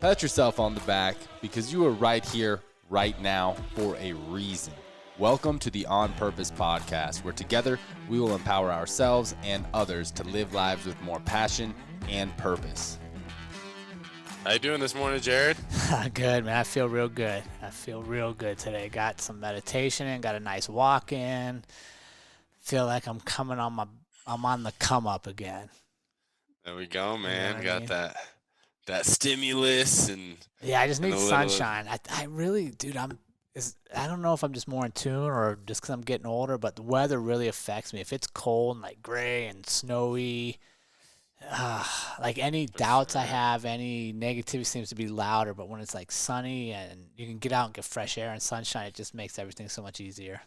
Pat yourself on the back because you are right here, right now, for a reason. Welcome to the On Purpose podcast, where together we will empower ourselves and others to live lives with more passion and purpose. How you doing this morning, Jared? Good, man. I feel real good. Today. Got some meditation in, got a nice walk in. Feel like I'm on the come up again. There we go, man. what I Got mean? that stimulus and Yeah, I just need a little sunshine. I really, dude, I don't know if I'm just more in tune or just because I'm getting older, but the weather really affects me. If it's cold and like gray and snowy, like any for doubts I sure. have, any negativity seems to be louder. But when it's like sunny and you can get out and get fresh air and sunshine, it just makes everything so much easier.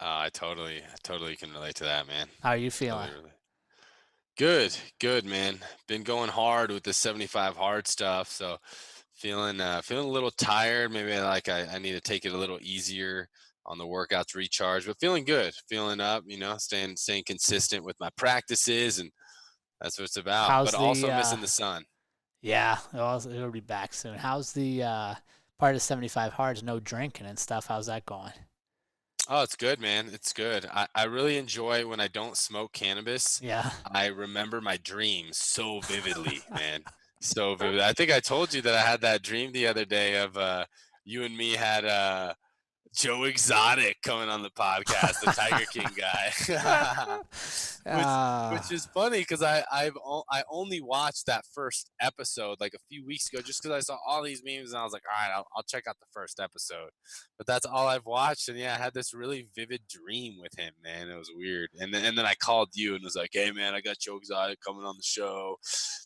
I totally can relate to that, man. How are you feeling? Totally relate. Good, man. Been going hard with the 75 hard stuff, so feeling a little tired. Maybe I need to take it a little easier on the workouts, recharge, but feeling good, feeling up. Staying consistent with my practices, and that's what it's about. How's But the also missing the sun. yeah, it'll be back soon. How's the part of 75 hards, no drinking and stuff? How's that going? Oh, it's good, man. It's good. I really enjoy when I don't smoke cannabis. Yeah. I remember my dreams so vividly, man. So vivid. I think I told you that I had that dream the other day of you and me had Joe Exotic coming on the podcast, the Tiger King guy. which uh, which is funny because I only watched that first episode like a few weeks ago just because I saw all these memes and I was like, all right, I'll check out the first episode. But that's all I've watched, and yeah, I had this really vivid dream with him, man. It was weird. And then I called you and was like, hey man, I got Joe Exotic coming on the show.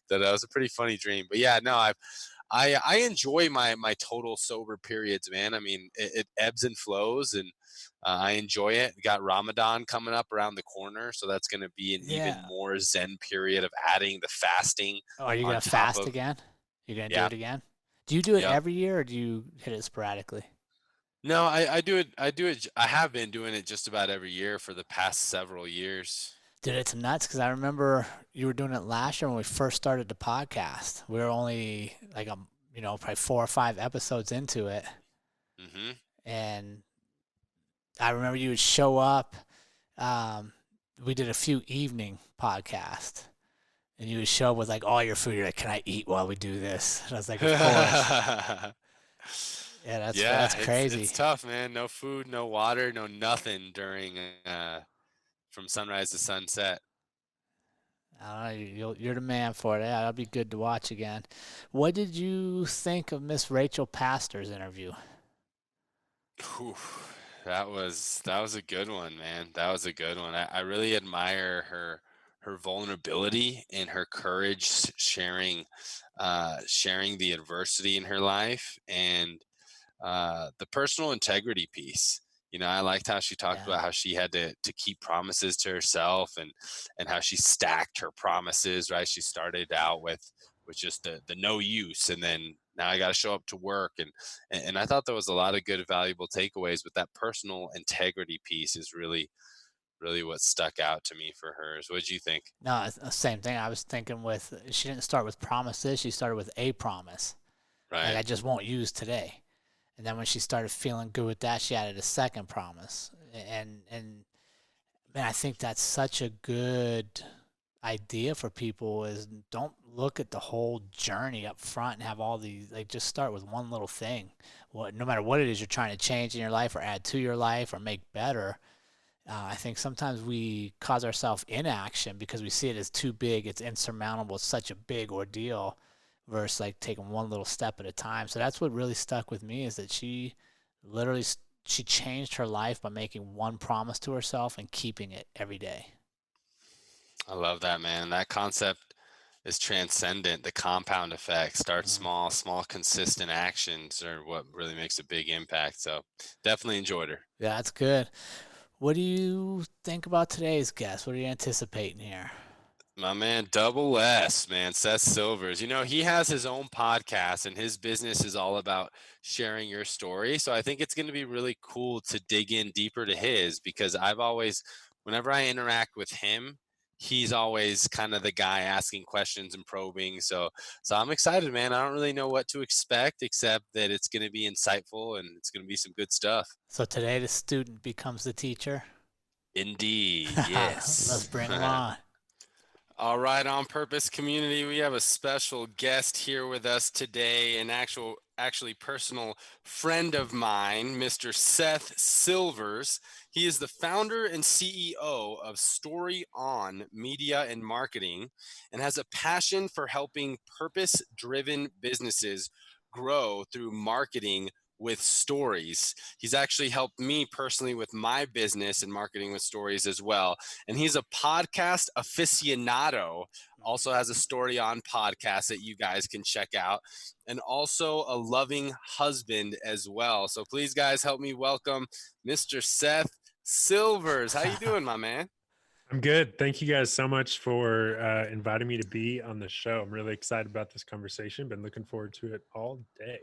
That was a pretty funny dream. But yeah, no, I enjoy my total sober periods, man. I mean, it ebbs and flows, and I enjoy it. We got Ramadan coming up around the corner, so that's going to be an even yeah. more zen period of adding the fasting Oh, are you on gonna top fast of. again? You're gonna do Yeah, it again? Do you do it yep. every year or do you hit it sporadically? No, I do it. I do it. I have been doing it just about every year for the past several years. Dude, it's nuts because I remember you were doing it last year when we first started the podcast. We were only like probably 4 or 5 episodes into it, Hmm. and I remember you would show up. Um, we did a few evening podcasts, and you would show up with like all your food. You're like, "Can I eat while we do this?" And I was like, "Of course." Yeah, Yeah, that's it's crazy. tough, man. No food, no water, no nothing during from sunrise to sunset. I don't know. You're the man for it. Yeah, that'll be good to watch again. What did you think of Miss Rachel Pastor's interview? Whew, that was a good one, man. That was a good one. I really admire her vulnerability and her courage sharing the adversity in her life and the personal integrity piece. I liked how she talked Yeah. about how she had to keep promises to herself and how she stacked her promises, right? She started out with just the no use, and then now I got to show up to work, and I thought there was a lot of good valuable takeaways, but that personal integrity piece is really what stuck out to me for hers. What did you think? No, it's the same thing. I was thinking with she didn't start with promises. She started with a promise. Like Right. I just won't use today. And then when she started feeling good with that, she added a second promise. And man, I think that's such a good idea for people is don't look at the whole journey up front and have all these like just start with one little thing. No matter what it is you're trying to change in your life or add to your life or make better. I think sometimes we cause ourselves inaction because we see it as too big, it's insurmountable, it's such a big ordeal versus like taking one little step at a time. So that's what really stuck with me is that she literally she changed her life by making one promise to herself and keeping it every day. I love that, man. That concept is transcendent. The compound effect. Start Mhm. small, small, consistent actions are what really makes a big impact. So definitely enjoyed her. Yeah, that's good. What do you think about today's guest? What are you anticipating here? My man, Double S, man, Seth Silvers. He has his own podcast and his business is all about sharing your story. So I think it's going to be really cool to dig in deeper to his because whenever I interact with him, he's always kind of the guy asking questions and probing. So I'm excited, man. I don't really know what to expect except that it's going to be insightful and it's going to be some good stuff. So today the student becomes the teacher. Indeed, Let's yes. bring him on. All right, On Purpose community, we have a special guest here with us today, an actually personal friend of mine, Mr. Seth Silvers. He is the founder and CEO of Story On Media and Marketing and has a passion for helping purpose-driven businesses grow through marketing with stories. He's actually helped me personally with my business and marketing with stories as well. And he's a podcast aficionado, also has a Story On podcast that you guys can check out, and also a loving husband as well. So please, guys, help me welcome Mr. Seth Silvers. How you doing, my man? I'm good. Thank you guys so much for inviting me to be on the show. I'm really excited about this conversation. Been looking forward to it all day.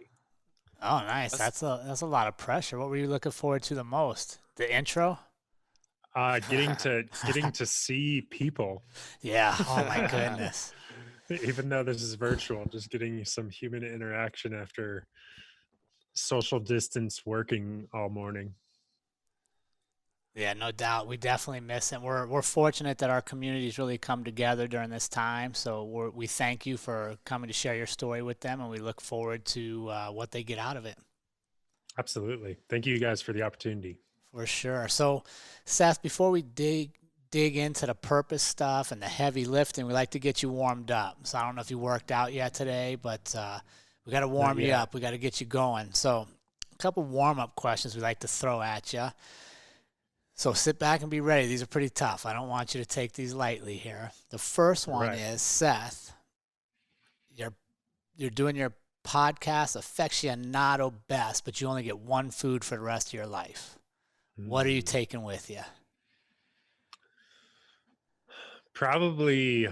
Oh, nice. That's a lot of pressure. What were you looking forward to the most? The intro? Getting to see people. Yeah. Oh my goodness. Even though this is virtual, just getting some human interaction after social distance working all morning. Yeah, no doubt. We definitely miss it. We're fortunate that our communities really come together during this time. So we thank you for coming to share your story with them, and we look forward to what they get out of it. Absolutely. Thank you guys for the opportunity. For sure. So, Seth, before we dig into the purpose stuff and the heavy lifting, we like to get you warmed up. So I don't know if you worked out yet today, but we got to warm you up. We got to get you going. So a couple warm-up questions we like to throw at you. So sit back and be ready. These are pretty tough. I don't want you to take these lightly here. The first one is, Seth, you're doing your podcast aficionado best, but you only get one food for the rest of your life. What are you taking with you? Probably,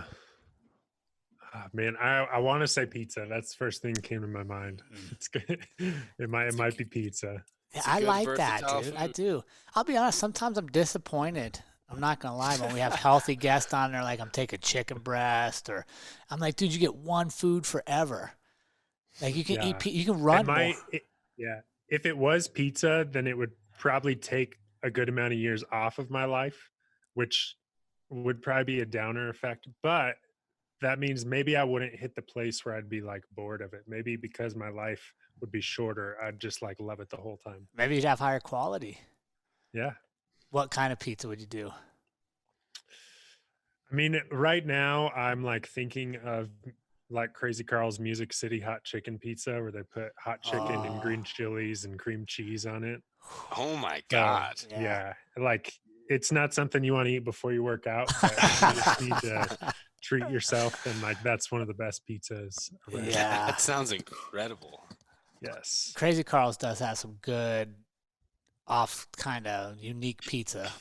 man, I want to say pizza. That's the first thing that came to my mind. It's good. It might be pizza. Yeah, I like that, dude. Food. I do. I'll be honest. Sometimes I'm disappointed. I'm not going to lie. When we have healthy guests on there, like I'm taking chicken breast, or I'm like, dude, you get one food forever. Like you can eat, you can run more. If it was pizza, then it would probably take a good amount of years off of my life, which would probably be a downer effect. But that means maybe I wouldn't hit the place where I'd be like bored of it. Maybe because my life would be shorter, I'd just like love it the whole time. Maybe you'd have higher quality. Yeah. What kind of pizza would you do? I mean, right now I'm like thinking of like Crazy Carl's Music City hot chicken pizza, where they put hot chicken and green chilies and cream cheese on it. Oh my God. Yeah. Like it's not something you want to eat before you work out, but you just need to treat yourself. And like, that's one of the best pizzas around. Yeah. That sounds incredible. Yes. Crazy Carl's does have some good off kind of unique pizza.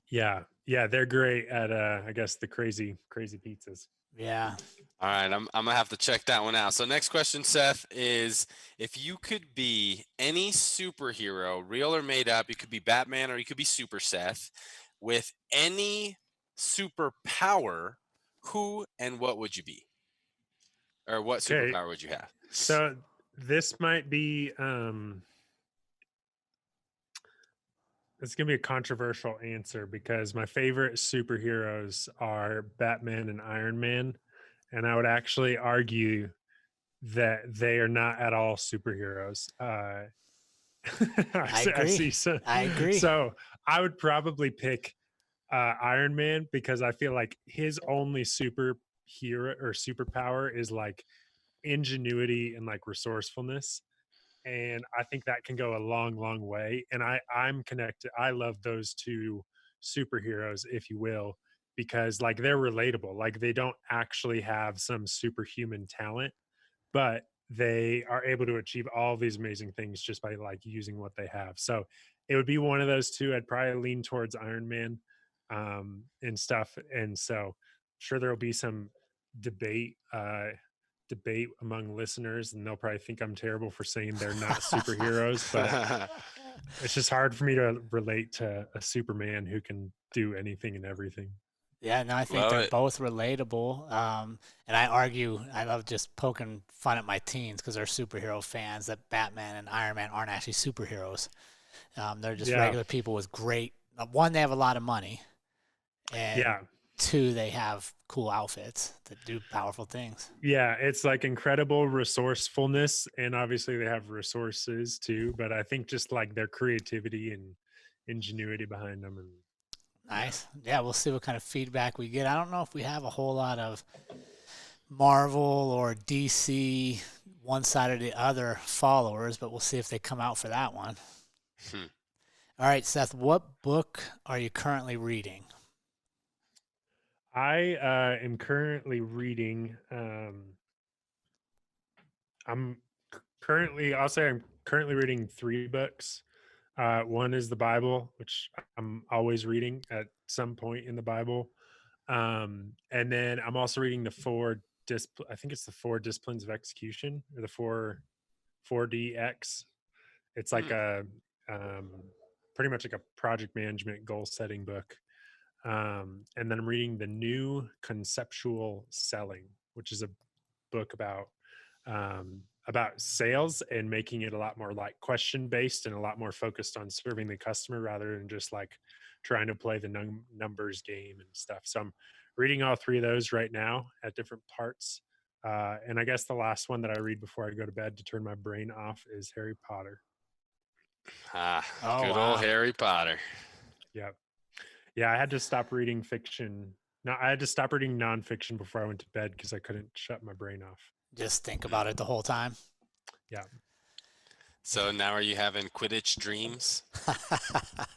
Yeah. Yeah. They're great at, I guess the crazy pizzas. Yeah. All right, I'm gonna have to check that one out. So next question, Seth, is if you could be any superhero, real or made up, you could be Batman or you could be Super Seth, with any superpower, who and what would you be? Or what superpower would you have? So this might be it's gonna be a controversial answer because my favorite superheroes are Batman and Iron Man. And I would actually argue that they are not at all superheroes. I agree. I agree. So I would probably pick Iron Man because I feel like his only superhero or superpower is like ingenuity and like resourcefulness. And I think that can go a long, long way. And I'm connected. I love those two superheroes, if you will, because like they're relatable. Like they don't actually have some superhuman talent, but they are able to achieve all these amazing things just by like using what they have. So it would be one of those two. I'd probably lean towards Iron Man and stuff. And so I'm sure there'll be some debate among listeners, and they'll probably think I'm terrible for saying they're not superheroes, but it's just hard for me to relate to a Superman who can do anything and everything. Yeah, no, I think Love they're it. both relatable. And I argue, I love just poking fun at my teens because they're superhero fans, that Batman and Iron Man aren't actually superheroes. They're just Yeah. regular people with great, one, they have a lot of money, and Yeah. two, they have cool outfits that do powerful things. Yeah, it's like incredible resourcefulness, and obviously they have resources too, but I think just like their creativity and ingenuity behind them. And yeah. Nice. Yeah, we'll see what kind of feedback we get. I don't know if we have a whole lot of Marvel or DC one side or the other followers, but we'll see if they come out for that one. Hmm. All right, Seth, what book are you currently reading? I am currently reading I'll say I'm currently reading 3 books. One is the Bible, which I'm always reading at some point in the Bible. And then I'm also reading I think it's the 4 disciplines of execution, or the 4DX. It's like Hmm. a um, pretty much like a project management goal setting book. And then I'm reading the New Conceptual Selling, which is a book about sales and making it a lot more like question based and a lot more focused on serving the customer rather than just like trying to play the numbers game and stuff. So I'm reading all 3 of those right now at different parts. And I guess the last one that I read before I go to bed to turn my brain off is Harry Potter. Ah, Oh, good old wow. Harry Potter. Yeah. Yeah. I had to stop reading fiction. No, I had to stop reading nonfiction before I went to bed because I couldn't shut my brain off. Just think about it the whole time. Yeah. So now are you having Quidditch dreams?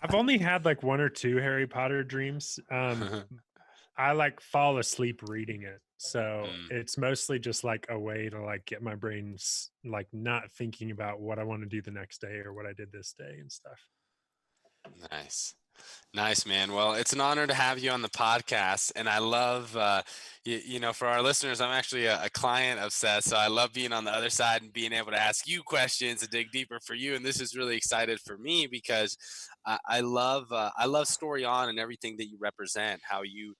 I've only had like 1 or 2 Harry Potter dreams. I like fall asleep reading it. So Mm, it's mostly just like a way to like get my brain like not thinking about what I want to do the next day or what I did this day and stuff. nice. Nice, man. Well, it's an honor to have you on the podcast. And I love, for our listeners, I'm actually a client of Seth. So I love being on the other side and being able to ask you questions and dig deeper for you. And this is really excited for me because I love Story On and everything that you represent, how you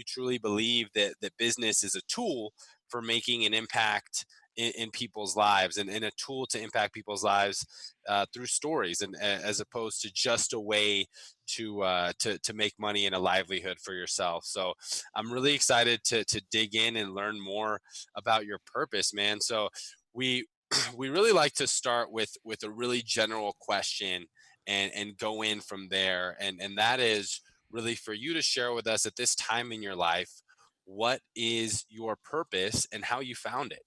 truly believe that business is a tool for making an impact in people's lives and a tool to impact people's lives through stories and as opposed to just a way to make money and a livelihood for yourself. So I'm really excited to dig in and learn more about your purpose, man. So we we really like to start with a really general question and go in from there. And that is really for you to share with us at this time in your life, what is your purpose and how you found it.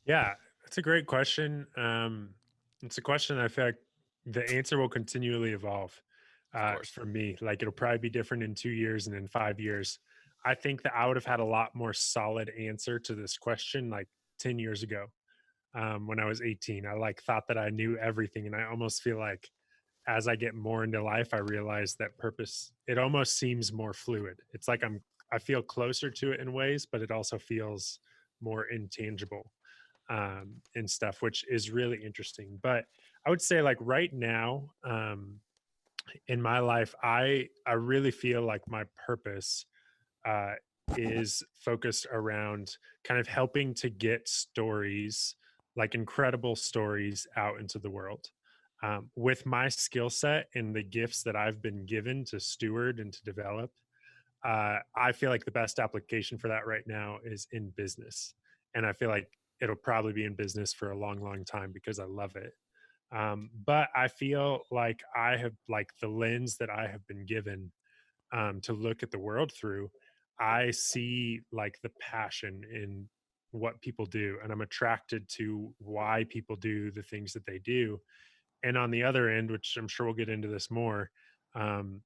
Yeah, that's a great question. It's a question I feel like the answer will continually evolve Of course. for me. Like it'll probably be different in 2 years and in 5 years. I think that I would have had a lot more solid answer to this question like 10 years ago when I was 18. I like thought that I knew everything. And I almost feel like as I get more into life, I realize that purpose, it almost seems more fluid. It's like I feel closer to it in ways, but it also feels more intangible and stuff, which is really interesting. But I would say like right now in my life, I really feel like my purpose uh, is focused around kind of helping to get stories, like incredible stories, out into the world. With my skill set and the gifts that I've been given to steward and to develop, I feel like the best application for that right now is in business. And I feel like it'll probably be in business for a long, long time because I love it. But I feel like I have like the lens that I have been given to look at the world through. I see like the passion in what people do, and I'm attracted to why people do the things that they do. And on the other end, which I'm sure we'll get into this more, um,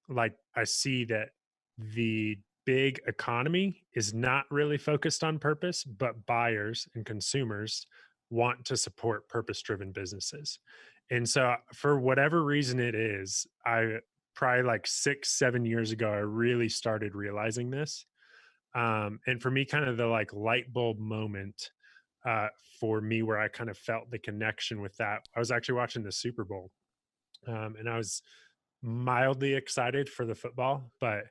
like I see that the big economy is not really focused on purpose, but buyers and consumers want to support purpose driven businesses. And so for whatever reason it is, I probably like 6 7 years ago I really started realizing this. And for me, kind of the like light bulb moment uh for me where I kind of felt the connection with that, I was actually watching the Super Bowl, and I was mildly excited for the football, but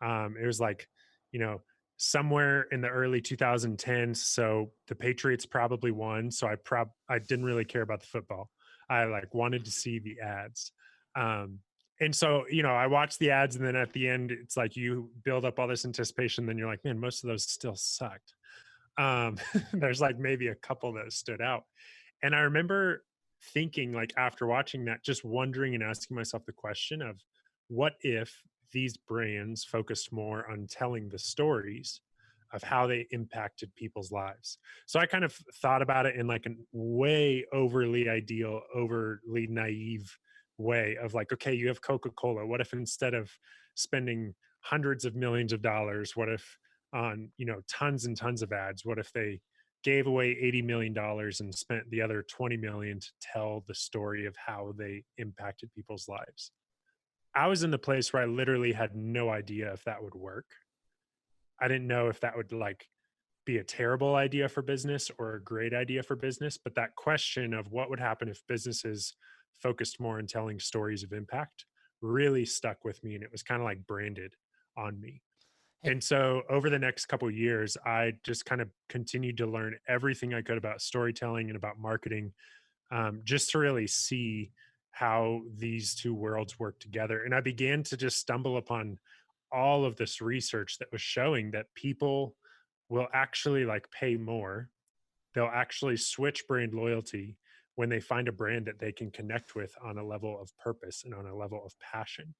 It was like, you know, somewhere in the early 2010s. So the Patriots probably won. So I didn't really care about the football. I like wanted to see the ads. Um, and so, I watched the ads, and then at the end, it's like you build up all this anticipation. Then you're like, man, most of those still sucked. There's like maybe a couple that stood out. And I remember thinking, like, after watching that, just wondering and asking myself the question of what if these brands focused more on telling the stories of how they impacted people's lives. So I kind of thought about it in like a way overly ideal, overly naive way of like, okay, you have Coca-Cola. What if instead of spending hundreds of millions of dollars, what if on, tons and tons of ads, what if they gave away $80 million and spent the other 20 million to tell the story of how they impacted people's lives? I was in the place where I literally had no idea if that would work. I didn't know if that would like be a terrible idea for business or a great idea for business, but that question of what would happen if businesses focused more on telling stories of impact really stuck with me, and it was kind of like branded on me. Hey, And so over the next couple of years, I just kind of continued to learn everything I could about storytelling and about marketing, just to really see how these two worlds work together. And I began to just stumble upon all of this research that was showing that people will actually like pay more. They'll actually switch brand loyalty when they find a brand that they can connect with on a level of purpose and on a level of passion.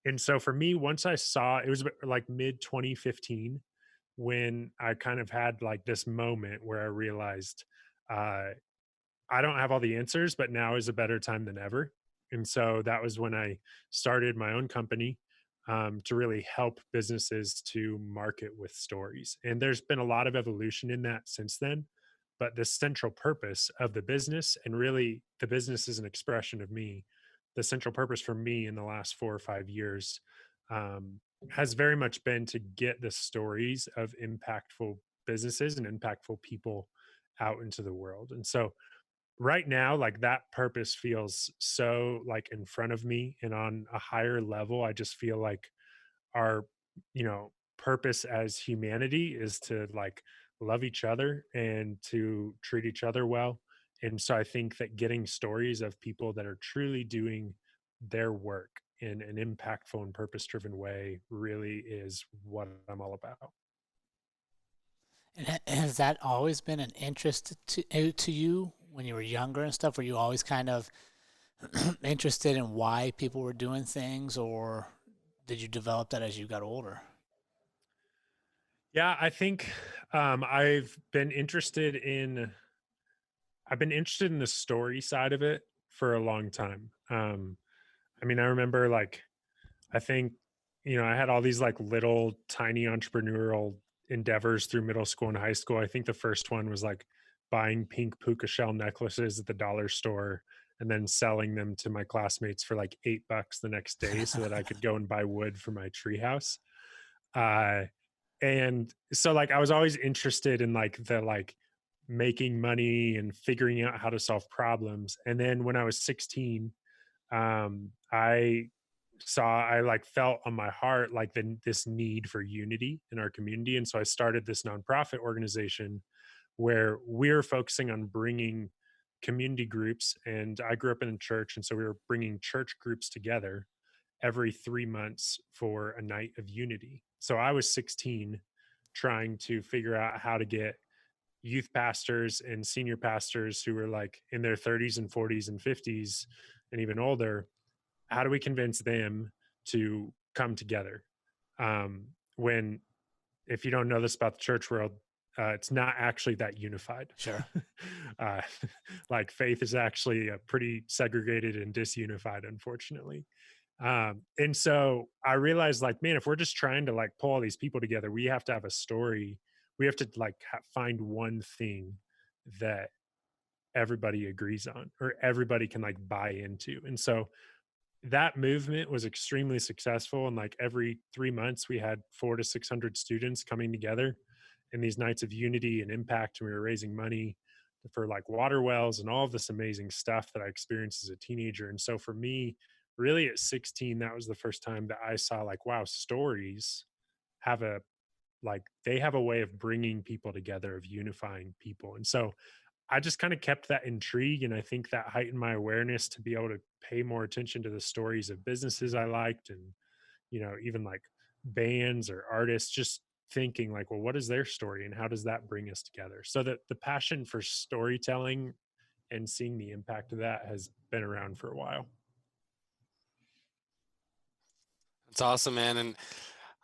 And so for me, once I saw it was like mid 2015 when I kind of had like this moment where I realized uh, I don't have all the answers, but now is a better time than ever. And so that was when I started my own company, to really help businesses to market with stories. And there's been a lot of evolution in that since then. But the central purpose of the business, and really the business is an expression of me, the central purpose for me in the last 4 or 5 years, um, has very much been to get the stories of impactful businesses and impactful people out into the world. And so right now, like, that purpose feels so like in front of me and on a higher level. I just feel like our, purpose as humanity is to like love each other and to treat each other well. And so I think that getting stories of people that are truly doing their work in an impactful and purpose driven way really is what I'm all about. and has that always been an interest to you when you were younger and stuff? Were you always kind of interested in why people were doing things, or did you develop that as you got older? Yeah, I think I've been interested in the story side of it for a long time. I mean, I remember like I think, I had all these like little tiny entrepreneurial endeavors through middle school and high school. I think the first one was like buying pink puka shell necklaces at the dollar store and then selling them to my classmates for like $8 the next day so that I could go and buy wood for my treehouse. Uh, and so like I was always interested in like the like making money and figuring out how to solve problems. And then when I was 16, I like felt on my heart like this need for unity in our community, and so I started this nonprofit organization where we're focusing on bringing community groups. And I grew up in a church, and so we were bringing church groups together every 3 months for a night of unity. So I was 16 trying to figure out how to get youth pastors and senior pastors who were like in their 30s and 40s and 50s and even older, how do we convince them to come together? When, if you don't know this about the church world, it's not actually that unified. Sure. uh, like faith is actually pretty segregated and disunified, unfortunately. And so I realized, like, man, if we're just trying to like pull all these people together, we have to have a story. We have to like find one thing that everybody agrees on or everybody can like buy into. And so that movement was extremely successful. And like every 3 months, we had 400 to 600 students coming together in these nights of unity and impact. And we were raising money for like water wells and all of this amazing stuff that I experienced as a teenager. And so for me, really at 16, that was the first time that I saw like, wow, stories have a like they have a way of bringing people together, of unifying people. And so I just kind of kept that intrigue, and I think that heightened my awareness to be able to pay more attention to the stories of businesses I liked, and even like bands or artists, just thinking like, well, what is their story and how does that bring us together? So that the passion for storytelling and seeing the impact of that has been around for a while. It's awesome, man. And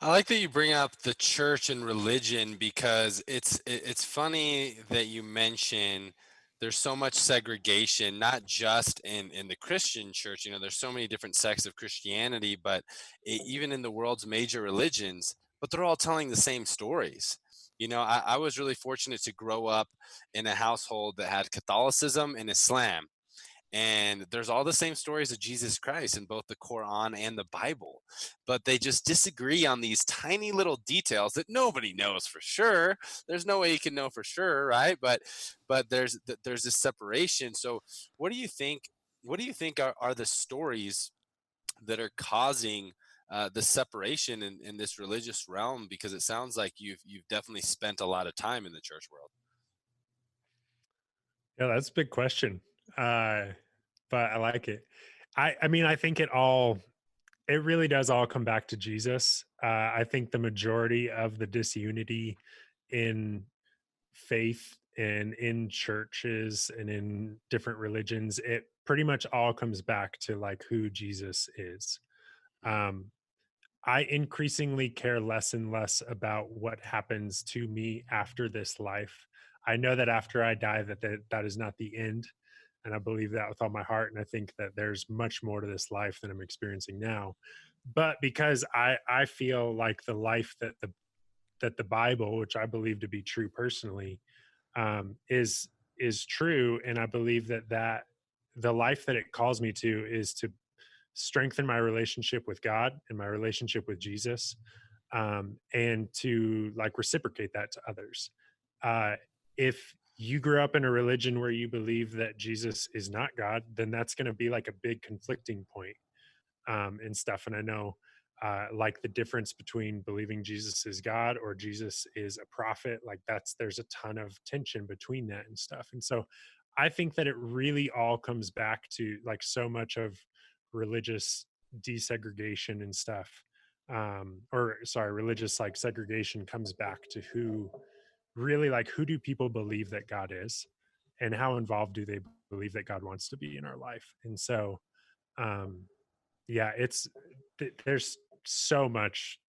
I like that you bring up the church and religion because it's funny that you mention there's so much segregation, not just in the Christian church. There's so many different sects of Christianity, but even in the world's major religions, but they're all telling the same stories. I was really fortunate to grow up in a household that had Catholicism and Islam, and there's all the same stories of Jesus Christ in both the Quran and the Bible, but they just disagree on these tiny little details that nobody knows for sure. There's no way you can know for sure, right? But there's this separation. So what do you think are the stories that are causing the separation in this religious realm? Because it sounds like you've definitely spent a lot of time in the church world. Yeah, that's a big question. Uh, but I like it. I mean, I think it really does all come back to Jesus. I think the majority of the disunity in faith and in churches and in different religions, it pretty much all comes back to like who Jesus is. Um, I increasingly care less and less about what happens to me after this life. I know that after I die, that is not the end, and I believe that with all my heart. And I think that there's much more to this life than I'm experiencing now. But because I feel like the life that the Bible, which I believe to be true personally, is true, and I believe that the life that it calls me to is to strengthen my relationship with God and my relationship with Jesus, and to like reciprocate that to others. Uh, if you grew up in a religion where you believe that Jesus is not God, then that's going to be like a big conflicting point, and stuff. And I know, like the difference between believing Jesus is God or Jesus is a prophet, like there's a ton of tension between that and stuff. And so I think that it really all comes back to like so much of religious desegregation and stuff. Or sorry, religious like segregation comes back to who do people believe that God is, and how involved do they believe that God wants to be in our life. And so, um, yeah, there's so much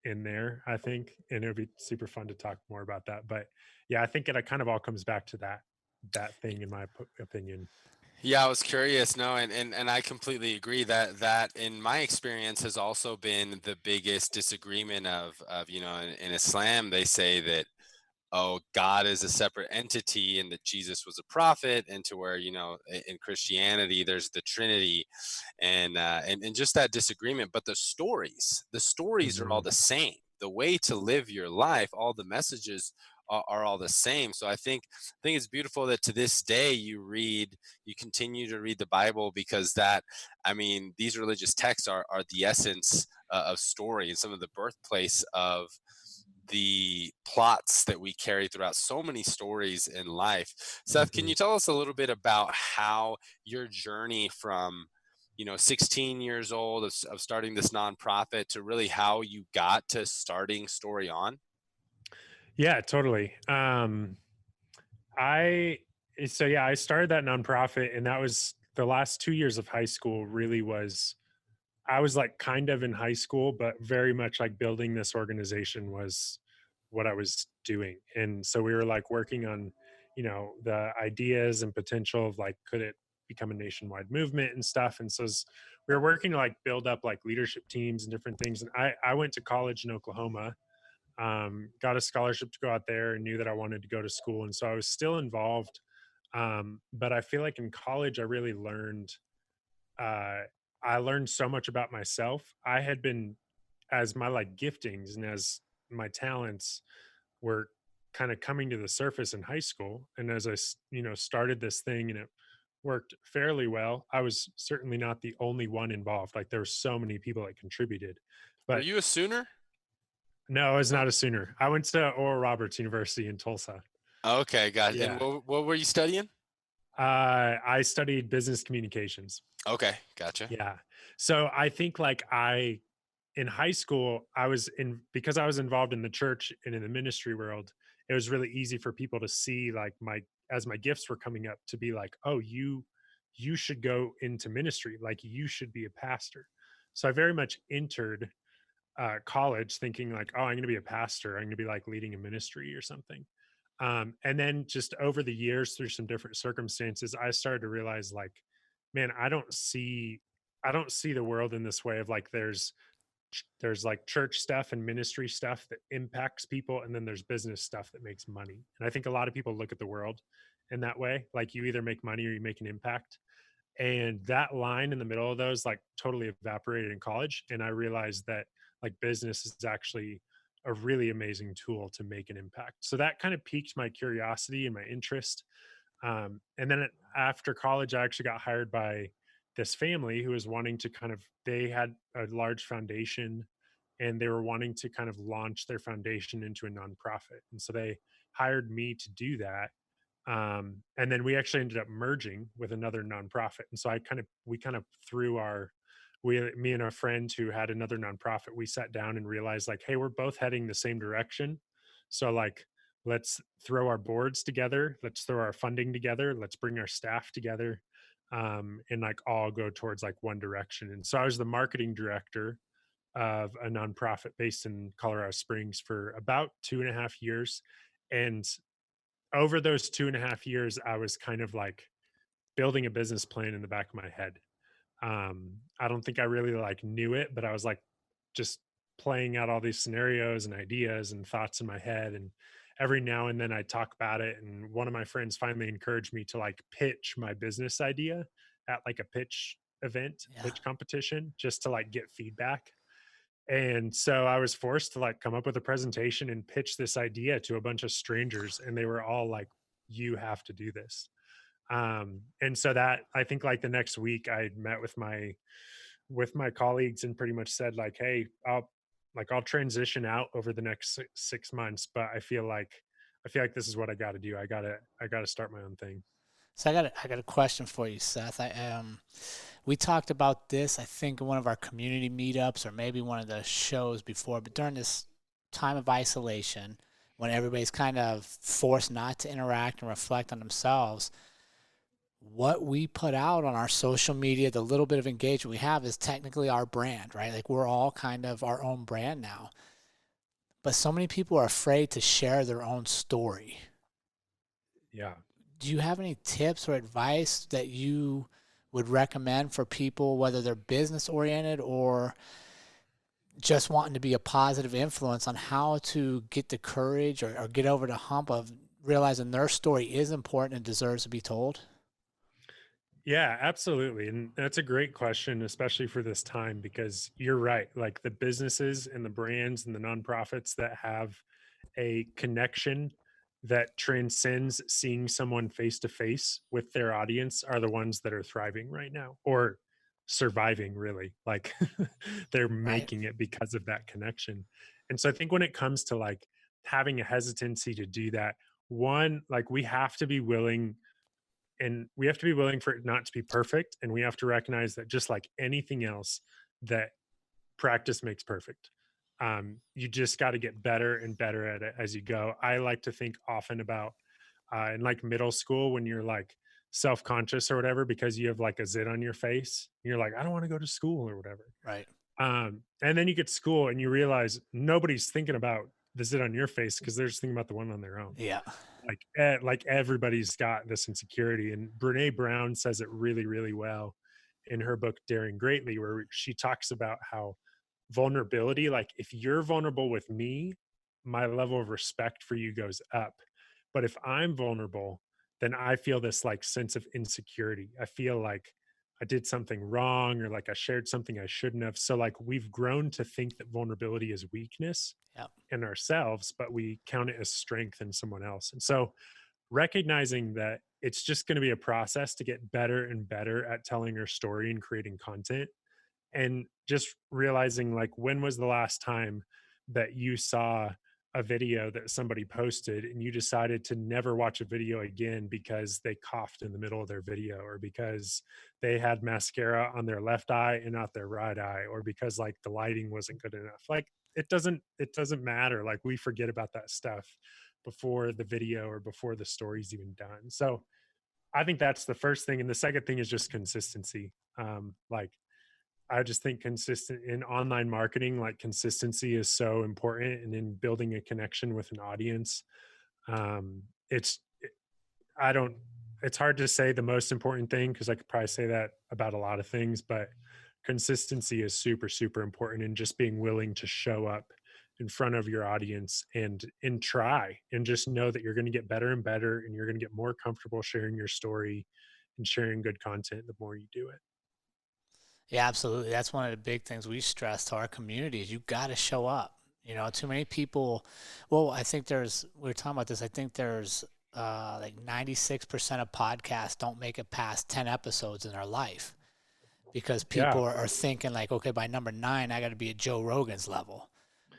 in there, I think, and it would be super fun to talk more about that. But yeah, I think it kind of all comes back to that thing, in my opinion. Yeah, I was curious. No, and I completely agree that in my experience has also been the biggest disagreement of in Islam they say that, oh, God is a separate entity and that Jesus was a prophet, and to where in Christianity there's the Trinity, and just that disagreement. But the stories are all Hmm. the same. The way to live your life, all the messages are all the same. So I think it's beautiful that to this day you continue to read the Bible, because I mean, these religious texts are the essence of story and some of the birthplace of the plots that we carry throughout so many stories in life. Seth, can Hmm. you tell us a little bit about how your journey from 16 years old of starting this nonprofit to really how you got to starting Story On? Yeah, totally. I so yeah, I started that nonprofit, and that was the last 2 years of high school. Really was I was like kind of in high school, but very much like building this organization was what I was doing. And so we were like working on, the ideas and potential of like, could it become a nationwide movement and stuff. And so we were working to like build up like leadership teams and different things. And I went to college in Oklahoma, got a scholarship to go out there, and knew that I wanted to go to school. And so I was still involved. But I feel like in college, uh, I learned so much about myself. I had been, as my like giftings and as my talents were kind of coming to the surface in high school, and as started this thing and it worked fairly well. I was certainly not the only one involved. Like there were so many people that contributed, Were but you a Sooner? No, I was not a Sooner. I went to Oral Roberts University in Tulsa. Okay, got it. And Yeah. what were you studying? I studied business communications. Okay, gotcha. Yeah. So I think like in high school, because I was involved in the church and in the ministry world, it was really easy for people to see like as my gifts were coming up to be like, oh, you should go into ministry. Like you should be a pastor. So I very much entered college thinking like, oh, I'm going to be a pastor. I'm going to be like leading a ministry or something. And then just over the years, through some different circumstances, I started to realize like, man, I don't see the world in this way of like there's like church stuff and ministry stuff that impacts people, and then there's business stuff that makes money. And I think a lot of people look at the world in that way, like you either make money or you make an impact. And that line in the middle of those like totally evaporated in college, and I realized that like business is actually a really amazing tool to make an impact. So that kind of piqued my curiosity and my interest. And then after college, I actually got hired by this family who was wanting to they had a large foundation, and they were wanting to kind of launch their foundation into a nonprofit. And so they hired me to do that. And then we actually ended up merging with another nonprofit. And so we kind of threw me and a friend who had another nonprofit, we sat down and realized like, hey, we're both heading the same direction. So like, let's throw our boards together. Let's throw our funding together. Let's bring our staff together, and like all go towards like one direction. And so I was the marketing director of a nonprofit based in Colorado Springs for about 2.5 years. And over those 2.5 years, I was kind of like building a business plan in the back of my head. I don't think I really like knew it, but I was like just playing out all these scenarios and ideas and thoughts in my head. And every now and then I talk about it. And one of my friends finally encouraged me to like pitch my business idea at like a pitch event, Yeah. pitch competition, just to like get feedback. And so I was forced to like come up with a presentation and pitch this idea to a bunch of strangers. And they were all like, you have to do this. And so that I think like the next week I met with my colleagues and pretty much said like, hey, I'll transition out over the next 6 months, but I feel like this is what I got to do. I gotta start my own thing. So I got a question for you, Seth. We talked about this, I think, in one of our community meetups or maybe one of the shows before, but during this time of isolation, when everybody's kind of forced not to interact and reflect on themselves, what we put out on our social media, the little bit of engagement we have is technically our brand, right? Like we're all kind of our own brand now. But so many people are afraid to share their own story. Yeah. Do you have any tips or advice that you would recommend for people, whether they're business oriented or just wanting to be a positive influence, on how to get the courage or get over the hump of realizing their story is important and deserves to be told? Yeah, absolutely. And that's a great question, especially for this time, because you're right. Like the businesses and the brands and the nonprofits that have a connection that transcends seeing someone face to face with their audience are the ones that are thriving right now, or surviving, really. Like they're Right. making it because of that connection. And so I think when it comes to like having a hesitancy to do that, one, like we have to be willing for it not to be perfect, and we have to recognize that just like anything else, that practice makes perfect. You just got to get better and better at it as you go. I like to think often about in like middle school when you're like self-conscious or whatever because you have like a zit on your face. You're like, I don't want to go to school or whatever. Right. And then you get to school and you realize nobody's thinking about the zit on your face because they're just thinking about the one on their own. Yeah. Like everybody's got this insecurity, and Brene Brown says it really really well in her book Daring Greatly, where she talks about how vulnerability, like if you're vulnerable with me, my level of respect for you goes up. But if I'm vulnerable, then I feel this like sense of insecurity. I feel like I did something wrong, or like I shared something I shouldn't have. So like we've grown to think that vulnerability is weakness Yeah. in ourselves, but we count it as strength in someone else. And so recognizing that it's just going to be a process to get better and better at telling our story and creating content, and just realizing like when was the last time that you saw a video that somebody posted and you decided to never watch a video again because they coughed in the middle of their video, or because they had mascara on their left eye and not their right eye, or because like the lighting wasn't good enough. Like it doesn't matter. Like we forget about that stuff before the video or before the story's even done. So I think that's the first thing. And the second thing is just consistency. Like I just think consistent in online marketing, like consistency is so important. And in building a connection with an audience, um, it's, I don't, it's hard to say the most important thing because I could probably say that about a lot of things, but consistency is super, super important. And just being willing to show up in front of your audience and try and just know that you're going to get better and better and you're going to get more comfortable sharing your story and sharing good content the more you do it. Yeah, absolutely. That's one of the big things we stress to our community is you got to show up. You know, too many people. Well, I think we were talking about this. I think there's like 96% of podcasts don't make it past 10 episodes in their life because people Yeah. are thinking like, okay, by number 9, I got to be at Joe Rogan's level.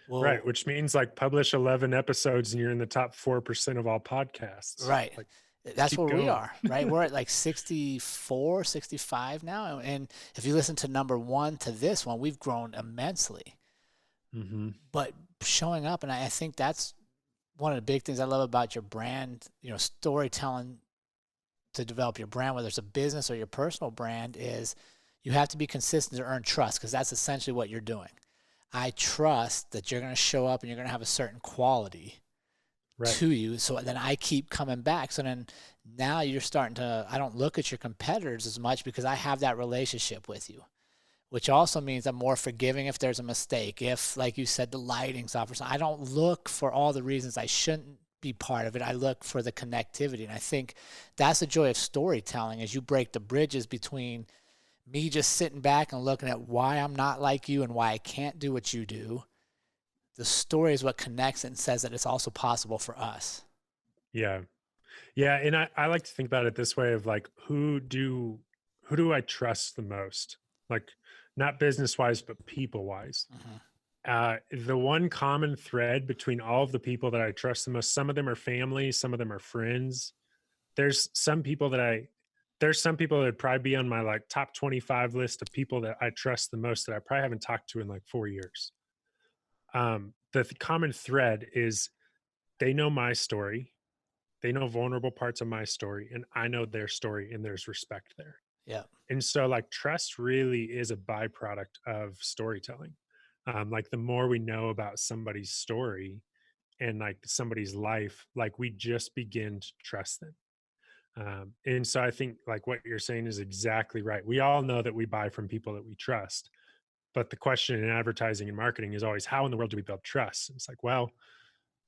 Well, Right, which means like publish 11 episodes and you're in the top 4% of all podcasts. right. Like That's keep where we going. are, right? We're at like 64, 65 now. And if you listen to number 1 to this one, we've grown immensely. Mm-hmm. But showing up, and I think that's one of the big things I love about your brand, you know, storytelling to develop your brand, whether it's a business or your personal brand, is you have to be consistent to earn trust, because that's essentially what you're doing. I trust that you're going to show up and you're going to have a certain quality Right. to you. So then I keep coming back. So then now you're starting to, I don't look at your competitors as much because I have that relationship with you, which also means I'm more forgiving if there's a mistake. If, like you said, the lighting's off or something, I don't look for all the reasons I shouldn't be part of it. I look for the connectivity. And I think that's the joy of storytelling, is you break the bridges between me just sitting back and looking at why I'm not like you and why I can't do what you do. The story is what connects it and says that it's also possible for us. Yeah. Yeah. And I like to think about it this way of like, who do I trust the most? Like not business wise, but people wise. The one common thread between all of the people that I trust the most, some of them are family, some of them are friends. There's some people that would probably be on my like top 25 list of people that I trust the most that I probably haven't talked to in like 4 years. The common thread is they know my story, they know vulnerable parts of my story, and I know their story, and there's respect there. Yeah. And so like trust really is a byproduct of storytelling. Like the more we know about somebody's story and like somebody's life, like we just begin to trust them. And so I think like what you're saying is exactly right. We all know that we buy from people that we trust. But the question in advertising and marketing is always, how in the world do we build trust? And it's like, well,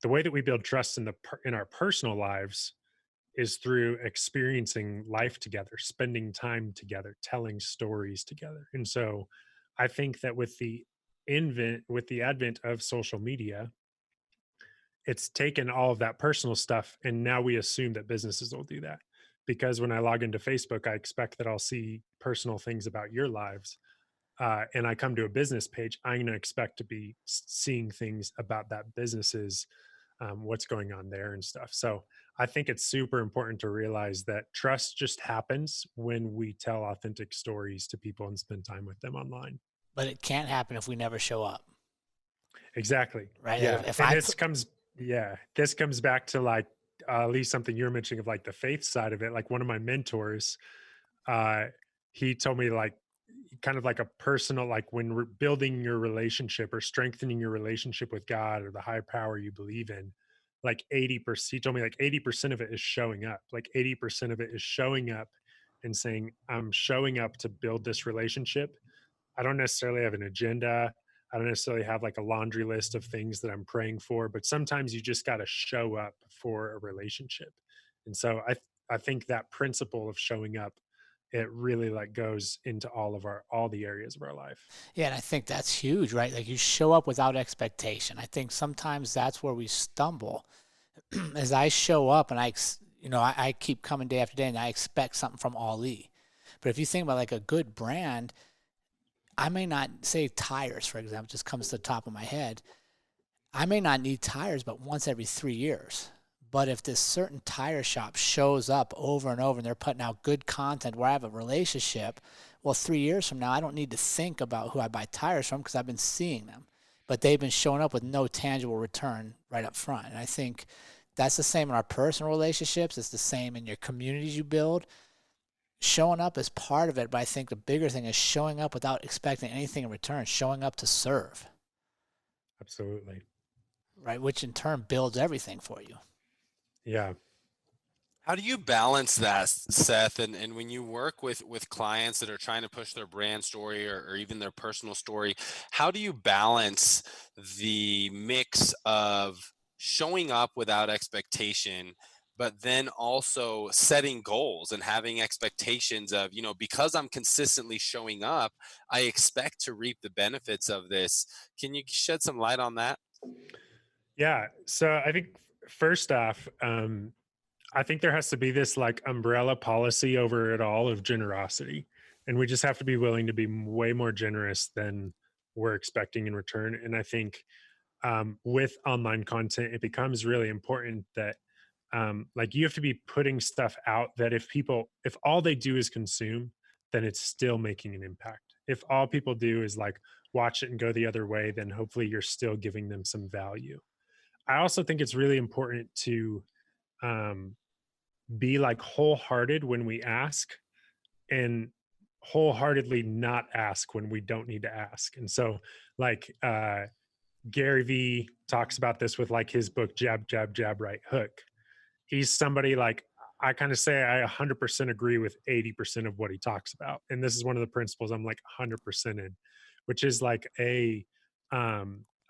the way that we build trust in our personal lives is through experiencing life together, spending time together, telling stories together. And so I think that with the advent of social media, it's taken all of that personal stuff and now we assume that businesses will do that. Because when I log into Facebook, I expect that I'll see personal things about your lives. And I come to a business page, I'm going to expect to be seeing things about that business's what's going on there and stuff. So I think it's super important to realize that trust just happens when we tell authentic stories to people and spend time with them online. But it can't happen if we never show up. Exactly. Right. Yeah. If And I this comes back to like at least something you're mentioning of like the faith side of it. Like one of my mentors, uh, he told me like kind of like a personal, like when we're building your relationship or strengthening your relationship with God or the higher power you believe in, like 80%, he told me like 80% of it is showing up. Like 80% of it is showing up and saying, I'm showing up to build this relationship. I don't necessarily have an agenda. I don't necessarily have like a laundry list of things that I'm praying for, but sometimes you just got to show up for a relationship. And so I think that principle of showing up, it really like goes into all the areas of our life. Yeah, and I think that's huge, right? Like you show up without expectation. I think sometimes that's where we stumble. As I show up and I keep coming day after day and I expect something from Ali. But if you think about like a good brand, I may not say tires, for example, just comes to the top of my head. I may not need tires but once every 3 years. But if this certain tire shop shows up over and over and they're putting out good content where I have a relationship, well, 3 years from now, I don't need to think about who I buy tires from because I've been seeing them. But they've been showing up with no tangible return right up front. And I think that's the same in our personal relationships. It's the same in your communities you build. Showing up is part of it, but I think the bigger thing is showing up without expecting anything in return, showing up to serve. Absolutely. Right, which in turn builds everything for you. Yeah. How do you balance that, Seth? And when you work with clients that are trying to push their brand story or even their personal story, how do you balance the mix of showing up without expectation, but then also setting goals and having expectations of, because I'm consistently showing up, I expect to reap the benefits of this. Can you shed some light on that? Yeah. So I think first off, I think there has to be this like umbrella policy over it all of generosity. And we just have to be willing to be way more generous than we're expecting in return. And I think with online content, it becomes really important that like you have to be putting stuff out that if all they do is consume, then it's still making an impact. If all people do is like watch it and go the other way, then hopefully you're still giving them some value. I also think it's really important to um, be like wholehearted when we ask and wholeheartedly not ask when we don't need to ask. And so, like, Gary Vee talks about this with like his book, Jab, Jab, Jab, Right Hook. He's somebody like, I kind of say I 100% agree with 80% of what he talks about. And this is one of the principles I'm like 100% in, which is like a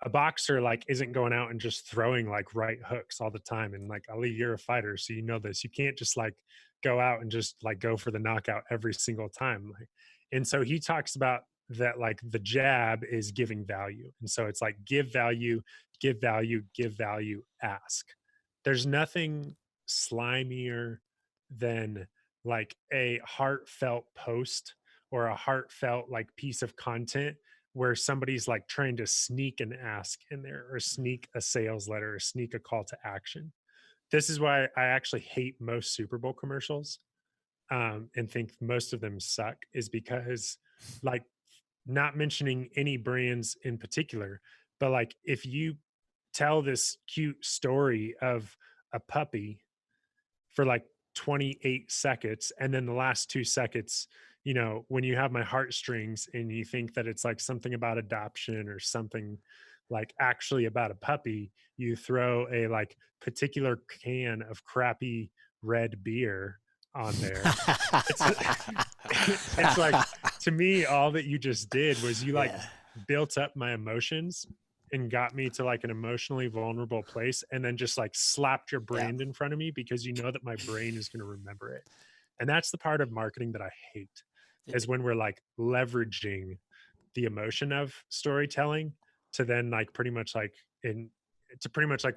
boxer like isn't going out and just throwing like right hooks all the time. And like, Ali, you're a fighter, so you know this. You can't just like go out and just like go for the knockout every single time. Like, and so he talks about that like the jab is giving value. And so it's like give value, give value, give value, ask. There's nothing slimier than like a heartfelt post or a heartfelt like piece of content where somebody's like trying to sneak an ask in there or sneak a sales letter or sneak a call to action. This is why I actually hate most Super Bowl commercials and think most of them suck, is because like not mentioning any brands in particular, but like if you tell this cute story of a puppy for like 28 seconds and then the last 2 seconds, when you have my heartstrings and you think that it's like something about adoption or something like actually about a puppy, you throw a like particular can of crappy red beer on there. it's it's like, to me, all that you just did was you like Yeah. built up my emotions and got me to like an emotionally vulnerable place and then just like slapped your Yeah. brand in front of me because you know that my brain is going to remember it. And that's the part of marketing that I hate, is when we're like leveraging the emotion of storytelling to then like pretty much like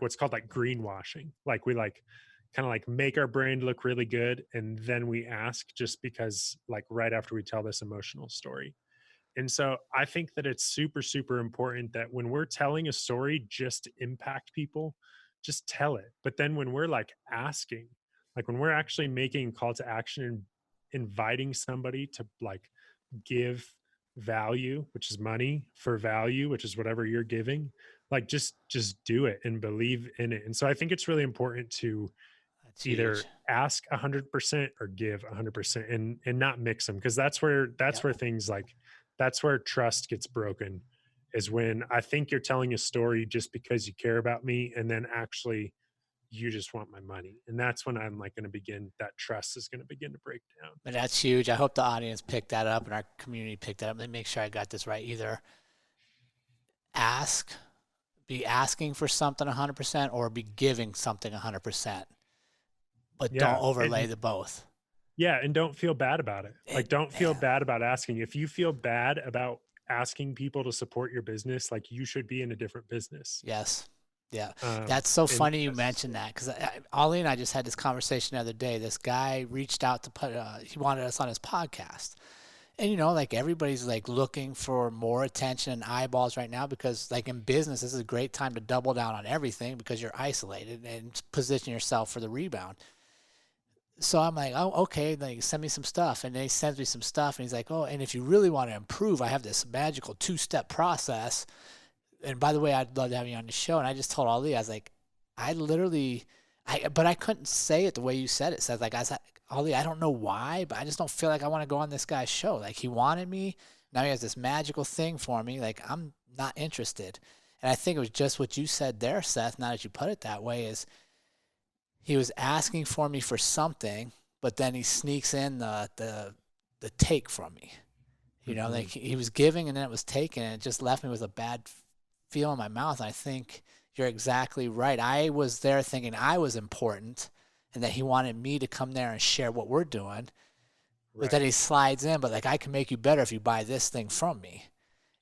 what's called like greenwashing. Like we like kind of like make our brand look really good and then we ask just because like right after we tell this emotional story. And so I think that it's super, super important that when we're telling a story just to impact people, just tell it. But then when we're like asking, like when we're actually making a call to action and inviting somebody to like give value, which is money, for value, which is whatever you're giving, like just do it and believe in it. And so I think it's really important to That's either huge. ask 100% or give 100% and not mix them, because that's where Yep. things like that's where trust gets broken, is when I think you're telling a story just because you care about me and then actually you just want my money. And that's when I'm like going to begin, that trust is going to begin to break down. But that's huge. I hope the audience picked that up and our community picked that up. Let me make sure I got this right. Either be asking for something 100% or be giving something 100%. But don't overlay the both. Yeah, and don't feel bad about it. Like, don't feel bad about asking. If you feel bad about asking people to support your business, like you should be in a different business. Yes. Yeah. That's so funny you mentioned that, because Ollie and I just had this conversation the other day. This guy reached out to he wanted us on his podcast. And you know, like everybody's like looking for more attention and eyeballs right now because like in business, this is a great time to double down on everything because you're isolated and position yourself for the rebound. So I'm like, oh, okay, like send me some stuff. And then he sends me some stuff and he's like, oh, and if you really want to improve, I have this magical 2-step process. And by the way, I'd love to have you on the show. And I just told Ali, I was like, I literally, but I couldn't say it the way you said it. So like, I was like, Ali, I don't know why, but I just don't feel like I want to go on this guy's show. Like he wanted me. Now he has this magical thing for me. Like I'm not interested. And I think it was just what you said there, Seth, now that you put it that way, is he was asking for me for something, but then he sneaks in the take from me. You know, like he was giving and then it was taken, and it just left me with a bad feel in my mouth. And I think you're exactly right. I was there thinking I was important and that he wanted me to come there and share what we're doing. But then he slides in, but like I can make you better if you buy this thing from me.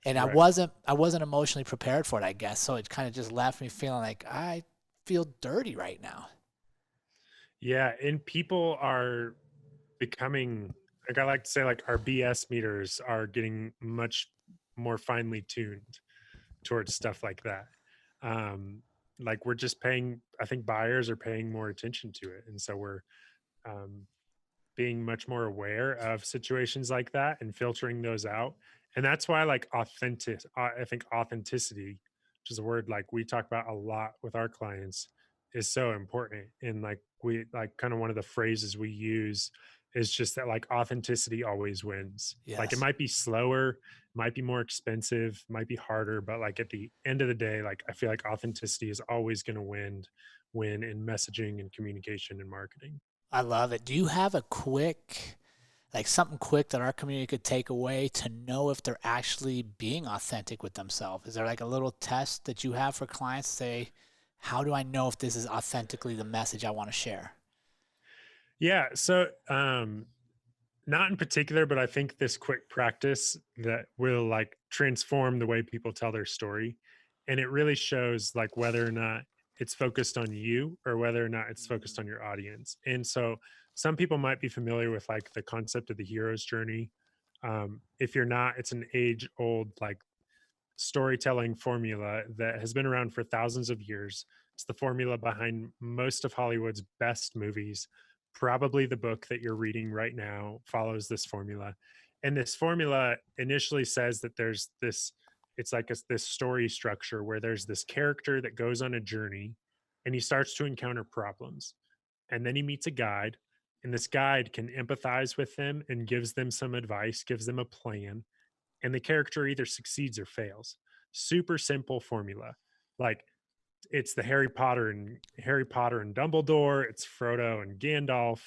And I wasn't emotionally prepared for it, I guess. So it kind of just left me feeling like I feel dirty right now. Yeah, and people are becoming, like I like to say, like our BS meters are getting much more finely tuned towards stuff like that. Um, like we're just paying, I think buyers are paying more attention to it. And so we're um, being much more aware of situations like that and filtering those out. And that's why like I think authenticity, which is a word like we talk about a lot with our clients, is so important. And like we like kind of one of the phrases we use is just that like authenticity always wins. Like it Yes. might be slower, might be more expensive, might be harder, but like at the end of the day, like I feel like authenticity is always going to win in messaging and communication and marketing. I love it. Do you have a quick, like something quick that our community could take away to know if they're actually being authentic with themselves? Is there like a little test that you have for clients to say, how do I know if this is authentically the message I want to share? Yeah. So, not in particular, but I think this quick practice that will like transform the way people tell their story. And it really shows like whether or not it's focused on you or whether or not it's focused on your audience. And so some people might be familiar with like the concept of the hero's journey. If you're not, it's an age old like storytelling formula that has been around for thousands of years. It's the formula behind most of Hollywood's best movies. Probably the book that you're reading right now follows this formula. And this formula initially says that there's this, it's like this story structure where there's this character that goes on a journey and he starts to encounter problems. And then he meets a guide, and this guide can empathize with them and gives them some advice, gives them a plan, and the character either succeeds or fails. Super simple formula. Like it's the Harry Potter and Dumbledore, it's Frodo and Gandalf.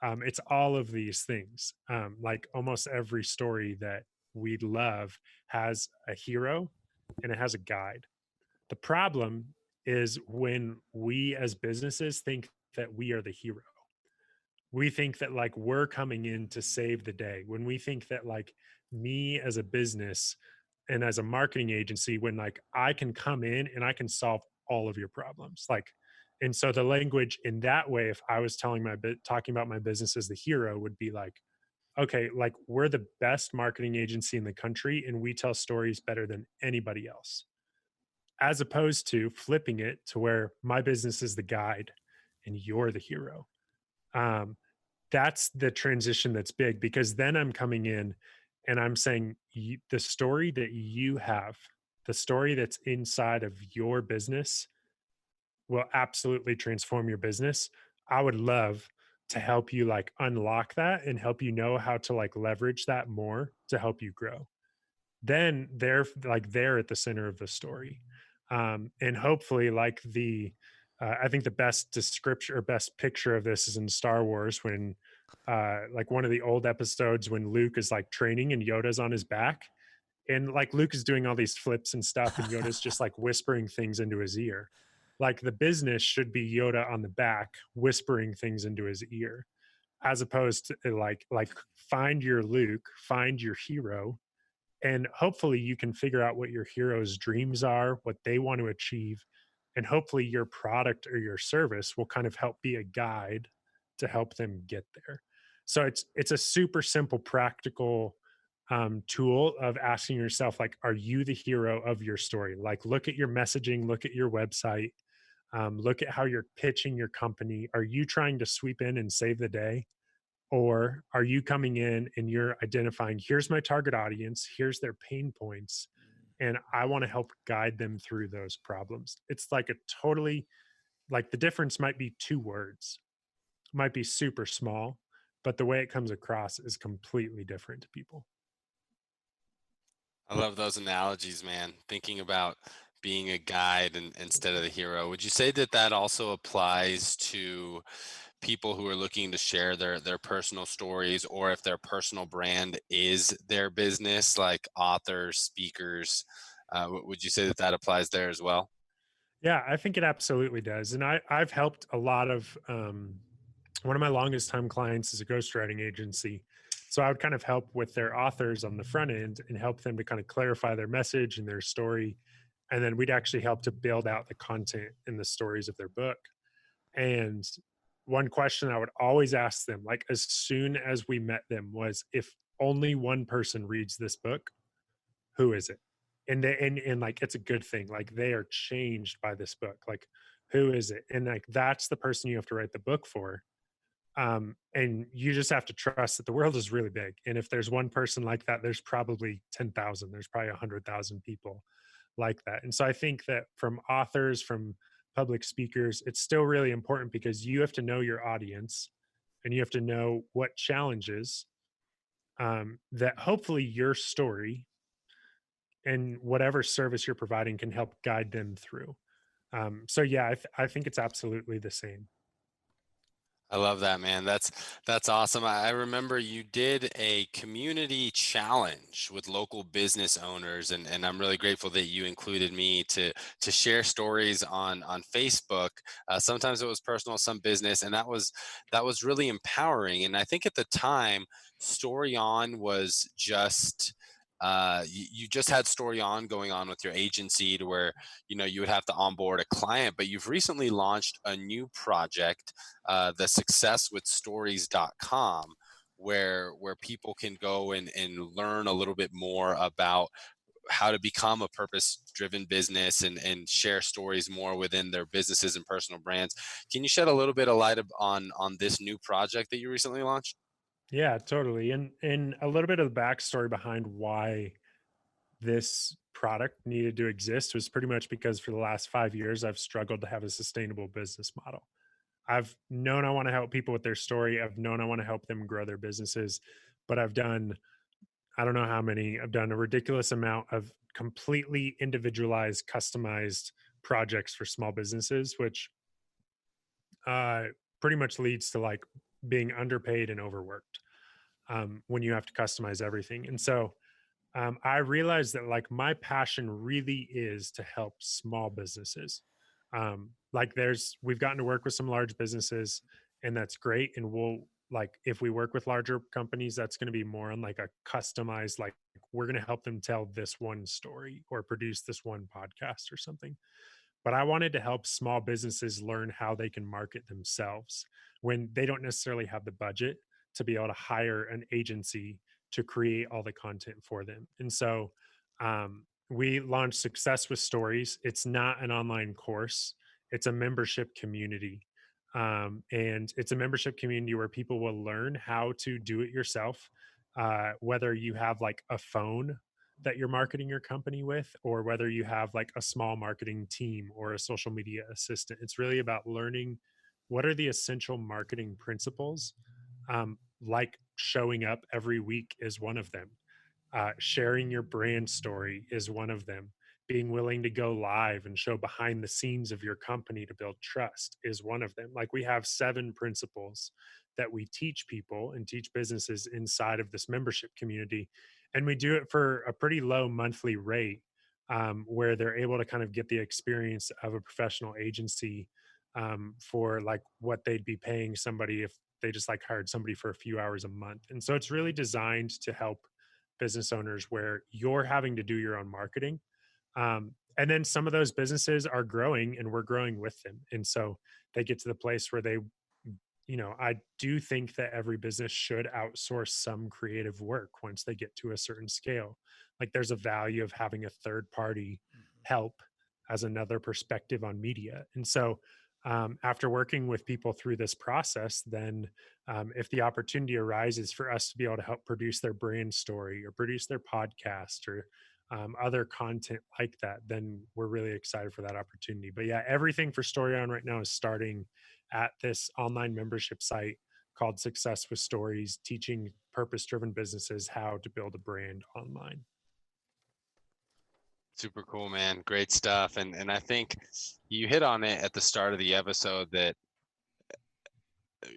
It's all of these things. Like almost every story that we love has a hero and it has a guide. The problem is when we as businesses think that we are the hero. We think that like we're coming in to save the day. When we think that like me as a business and as a marketing agency, when like I can come in and I can solve all of your problems. Like, and so the language in that way, if I was talking about my business as the hero, would be like, okay, like we're the best marketing agency in the country and we tell stories better than anybody else, as opposed to flipping it to where my business is the guide and you're the hero. um, that's the transition that's big, because then I'm coming in and I'm saying the story that you have, the story that's inside of your business will absolutely transform your business. I would love to help you like unlock that and help you know how to like leverage that more to help you grow. Then they're at the center of the story. And hopefully like I think the best description or best picture of this is in Star Wars when like one of the old episodes when Luke is like training and Yoda's on his back, and like Luke is doing all these flips and stuff and Yoda's just like whispering things into his ear. Like the business should be Yoda on the back whispering things into his ear, as opposed to like find your Luke, find your hero, and hopefully you can figure out what your hero's dreams are, what they want to achieve, and hopefully your product or your service will kind of help be a guide to help them get there. So it's a super simple practical tool of asking yourself, like, are you the hero of your story? Like, look at your messaging, look at your website, look at how you're pitching your company. Are you trying to sweep in and save the day? Or are you coming in and you're identifying, here's my target audience, here's their pain points, and I want to help guide them through those problems? It's like a totally, like, the difference might be two words, might be super small, but the way it comes across is completely different to people. I love those analogies, man. Thinking about being a guide instead of the hero. Would you say that that also applies to people who are looking to share their personal stories, or if their personal brand is their business, like authors, speakers? Would you say that that applies there as well? Yeah, I think it absolutely does. And I've helped a lot of one of my longest time clients is a ghostwriting agency. So I would kind of help with their authors on the front end and help them to kind of clarify their message and their story. And then we'd actually help to build out the content and the stories of their book. And one question I would always ask them, like as soon as we met them, was, if only one person reads this book, who is it? And like, it's a good thing. Like, they are changed by this book. Like, who is it? And like, that's the person you have to write the book for. And you just have to trust that the world is really big. And if there's one person like that, there's probably 10,000, there's probably 100,000 people like that. And so I think that from authors, from public speakers, it's still really important, because you have to know your audience and you have to know what challenges that hopefully your story and whatever service you're providing can help guide them through. So yeah, I think it's absolutely the same. I love that, man. That's awesome. I remember you did a community challenge with local business owners, and I'm really grateful that you included me to share stories on Facebook. Sometimes it was personal, some business, and that was really empowering. And I think at the time, Story On was just you just had Story On going on with your agency, to where you would have to onboard a client, but you've recently launched a new project, the successwithstories.com, where people can go and learn a little bit more about how to become a purpose driven business, and share stories more within their businesses and personal brands. Can you shed a little bit of light on this new project that you recently launched? Yeah, totally. And a little bit of the backstory behind why this product needed to exist was pretty much because for the last 5 years, I've struggled to have a sustainable business model. I've known I want to help people with their story. I've known I want to help them grow their businesses, but I've done, I don't know how many, I've done a ridiculous amount of completely individualized, customized projects for small businesses, which uh, pretty much leads to like being underpaid and overworked when you have to customize everything. And so I realized that like my passion really is to help small businesses. Like we've gotten to work with some large businesses, and that's great. And we'll, like, if we work with larger companies, that's going to be more on like a customized, like, we're going to help them tell this one story or produce this one podcast or something. But I wanted to help small businesses learn how they can market themselves when they don't necessarily have the budget to be able to hire an agency to create all the content for them. And so we launched Success with Stories. It's not an online course, it's a membership community. And it's a membership community where people will learn how to do it yourself, whether you have like a phone that you're marketing your company with, or whether you have like a small marketing team or a social media assistant. It's really about learning what are the essential marketing principles. Like showing up every week is one of them. Sharing your brand story is one of them. Being willing to go live and show behind the scenes of your company to build trust is one of them. Like, we have 7 principles that we teach people and teach businesses inside of this membership community. And we do it for a pretty low monthly rate, where they're able to kind of get the experience of a professional agency for like what they'd be paying somebody if they just like hired somebody for a few hours a month. And so it's really designed to help business owners where you're having to do your own marketing. And then some of those businesses are growing and we're growing with them. And so they get to the place where they I do think that every business should outsource some creative work once they get to a certain scale. Like there's a value of having a third party help as another perspective on media. And so, after working with people through this process, then if the opportunity arises for us to be able to help produce their brand story or produce their podcast or other content like that, then we're really excited for that opportunity. But yeah, everything for Story On right now is starting at this online membership site called Success with Stories, teaching purpose driven businesses how to build a brand online. Super cool, man. Great stuff. And I think you hit on it at the start of the episode that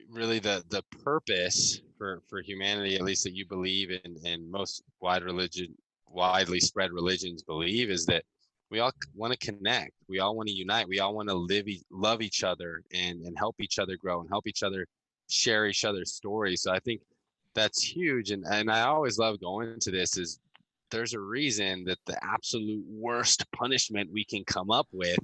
really the purpose for humanity, at least that you believe in, and most widely spread religions believe, is that we all want to connect. We all want to unite. We all want to love each other and help each other grow and help each other share each other's stories. So I think that's huge. And I always love going into this is there's a reason that the absolute worst punishment we can come up with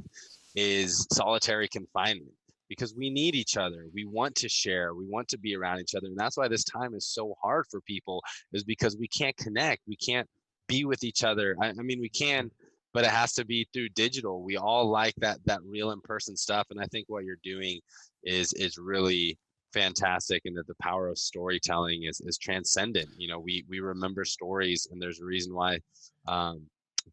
is solitary confinement, because we need each other. We want to share. We want to be around each other. And that's why this time is so hard for people, is because we can't connect. We can't be with each other. I mean, we can, but it has to be through digital. We all like that real in-person stuff. And I think what you're doing is really fantastic, and that the power of storytelling is transcendent. We remember stories, and there's a reason why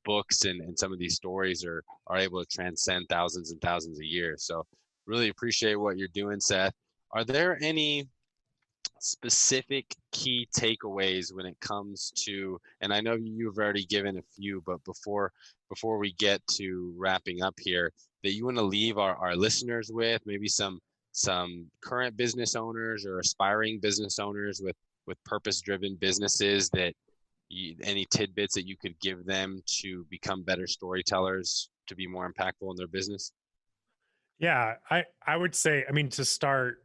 books and some of these stories are able to transcend thousands and thousands of years. So really appreciate what you're doing, Seth. Are there any specific key takeaways when it comes to, and I know you've already given a few, but before we get to wrapping up here, that you want to leave our listeners with, maybe some current business owners or aspiring business owners with purpose-driven businesses, that any tidbits that you could give them to become better storytellers, to be more impactful in their business? Yeah, I would say, I mean, to start,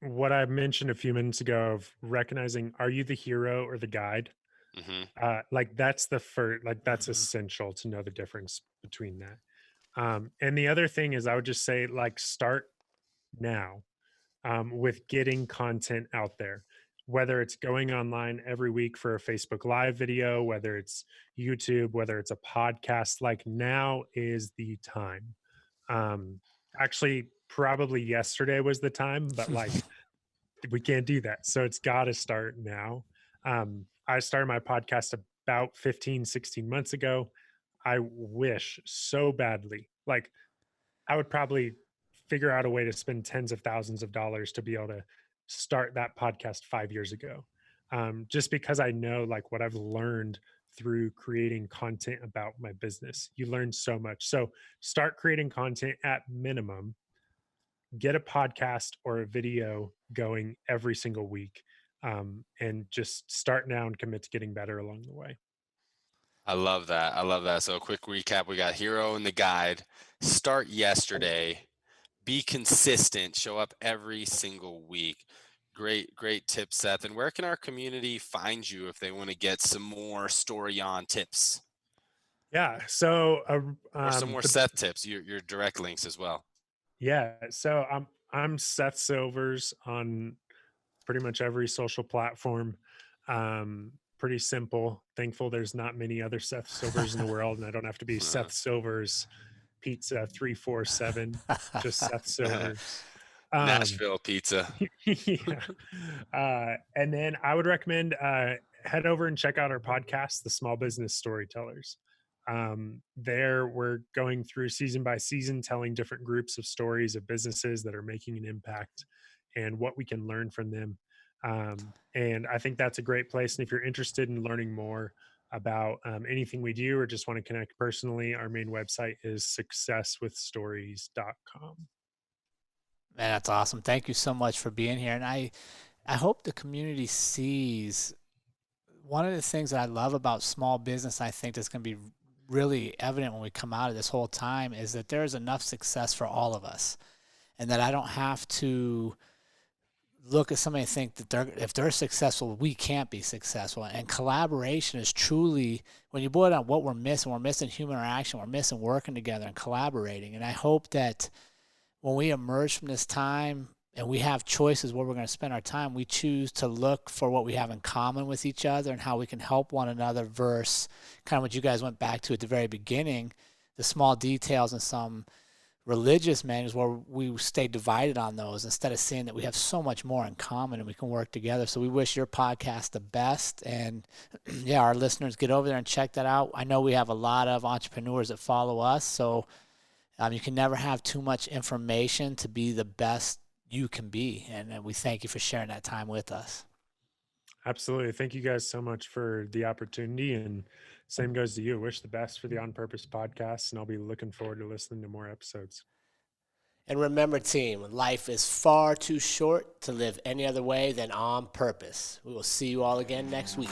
what I mentioned a few minutes ago of recognizing, are you the hero or the guide? Like that's the first, like that's essential to know the difference between that. And the other thing is, I would just say, like, start now with getting content out there, whether it's going online every week for a Facebook Live video, whether it's YouTube, whether it's a podcast. Like now is the time. Actually, probably yesterday was the time, but like we can't do that. So it's got to start now. I started my podcast about 15, 16 months ago. I wish so badly, like I would probably figure out a way to spend tens of thousands of dollars to be able to start that podcast 5 years ago. Just because I know like what I've learned through creating content about my business. You learn so much. So start creating content at minimum, get a podcast or a video going every single week, and just start now and commit to getting better along the way. I love that. So a quick recap: we got hero and the guide. Start yesterday. Be consistent. Show up every single week. Great tips, Seth. And where can our community find you if they want to get some more Story On tips? Yeah. So, or some more Seth tips, your direct links as well. Yeah. So I'm Seth Silvers on pretty much every social platform. Pretty simple. Thankful there's not many other Seth Silvers in the world, and I don't have to be Seth Silvers Pizza 347. Just Seth Silvers. Nashville pizza. Yeah. And then I would recommend head over and check out our podcast, The Small Business Storytellers. There we're going through season by season, telling different groups of stories of businesses that are making an impact and what we can learn from them. And I think that's a great place. And if you're interested in learning more about anything we do or just want to connect personally, our main website is successwithstories.com. Man, that's awesome. Thank you so much for being here. And I hope the community sees one of the things that I love about small business. I think that's going to be really evident when we come out of this whole time is that there is enough success for all of us, and that I don't have to look at somebody and think that if they're successful, we can't be successful. And collaboration is truly, when you boil it down, what we're missing human interaction, we're missing working together and collaborating. And I hope that when we emerge from this time and we have choices where we're going to spend our time. We choose to look for what we have in common with each other and how we can help one another versus kind of what you guys went back to at the very beginning, the small details and some religious manuals where we stay divided on those instead of seeing that we have so much more in common and we can work together. So we wish your podcast the best. And yeah, our listeners, get over there and check that out. I know we have a lot of entrepreneurs that follow us. So you can never have too much information to be the best you can be. And we thank you for sharing that time with us. Absolutely. Thank you guys so much for the opportunity, and same goes to you. Wish the best for the On Purpose podcast, and I'll be looking forward to listening to more episodes. And remember, team, life is far too short to live any other way than on purpose. We will see you all again next week.